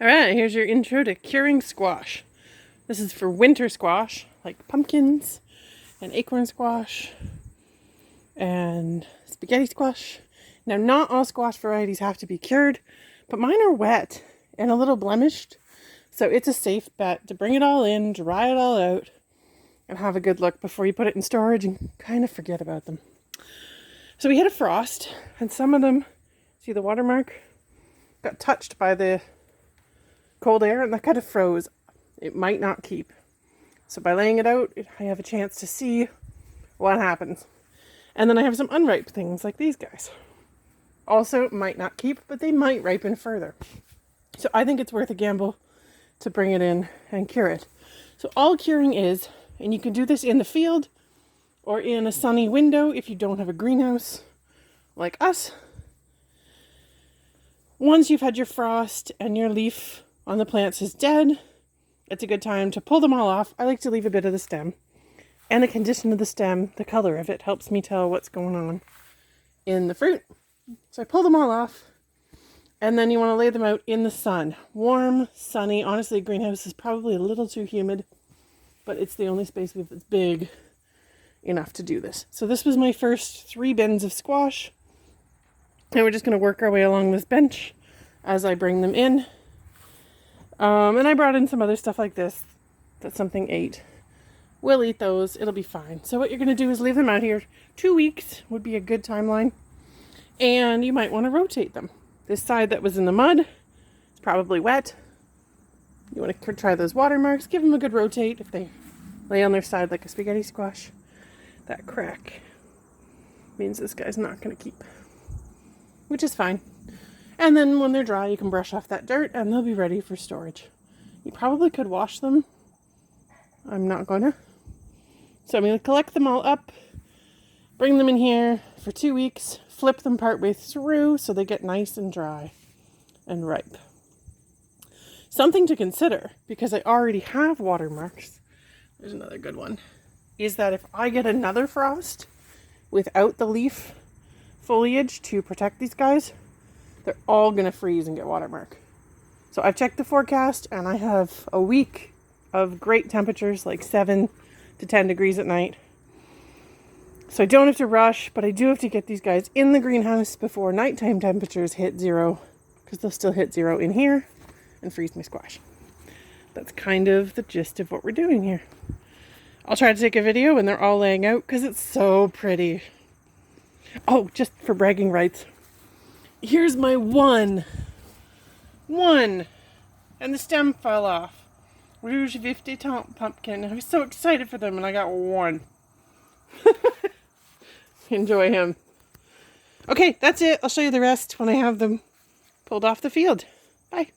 All right, here's your intro to curing squash. This is for winter squash, like pumpkins and acorn squash and spaghetti squash. Now, not all squash varieties have to be cured, but mine are wet and a little blemished. So it's a safe bet to bring it all in, dry it all out, and have a good look before you put it in storage and kind of forget about them. So we had a frost, and some of them, see the watermark, got touched by the cold air and that kind of froze. It might not keep. So by laying it out, I have a chance to see what happens. And then I have some unripe things like these guys. Also might not keep, but they might ripen further. So I think it's worth a gamble to bring it in and cure it. So all curing is, and you can do this in the field or in a sunny window if you don't have a greenhouse like us. Once you've had your frost and your leaf on the plants is dead, it's a good time to pull them all off. I like to leave a bit of the stem. And the condition of the stem, the color of it, helps me tell what's going on in the fruit. So I pull them all off. And then you want to lay them out in the sun. Warm, sunny. Honestly, greenhouse is probably a little too humid, but it's the only space we have that's big enough to do this. So this was my first 3 bins of squash. And we're just going to work our way along this bench as I bring them in. And I brought in some other stuff like this that something ate. We'll eat those. It'll be fine. So what you're going to do is leave them out here. 2 weeks would be a good timeline. And you might want to rotate them. This side that was in the mud is probably wet. You want to try those watermarks. Give them a good rotate if they lay on their side like a spaghetti squash. That crack means this guy's not going to keep, which is fine. And then when they're dry, you can brush off that dirt and they'll be ready for storage. You probably could wash them. I'm not going to. So I'm going to collect them all up, bring them in here for 2 weeks, flip them partway through so they get nice and dry and ripe. Something to consider, because I already have watermarks, there's another good one, is that if I get another frost without the leaf foliage to protect these guys, they're all going to freeze and get watermark. So I've checked the forecast and I have a week of great temperatures, like 7 to 10 degrees at night. So I don't have to rush, but I do have to get these guys in the greenhouse before nighttime temperatures hit 0, because they'll still hit 0 in here and freeze my squash. That's kind of the gist of what we're doing here. I'll try to take a video when they're all laying out because it's so pretty. Oh, just for bragging rights. Here's my one, and the stem fell off. Rouge Vifte pumpkin. I was so excited for them, and I got one. Enjoy him. Okay, that's it. I'll show you the rest when I have them pulled off the field. Bye.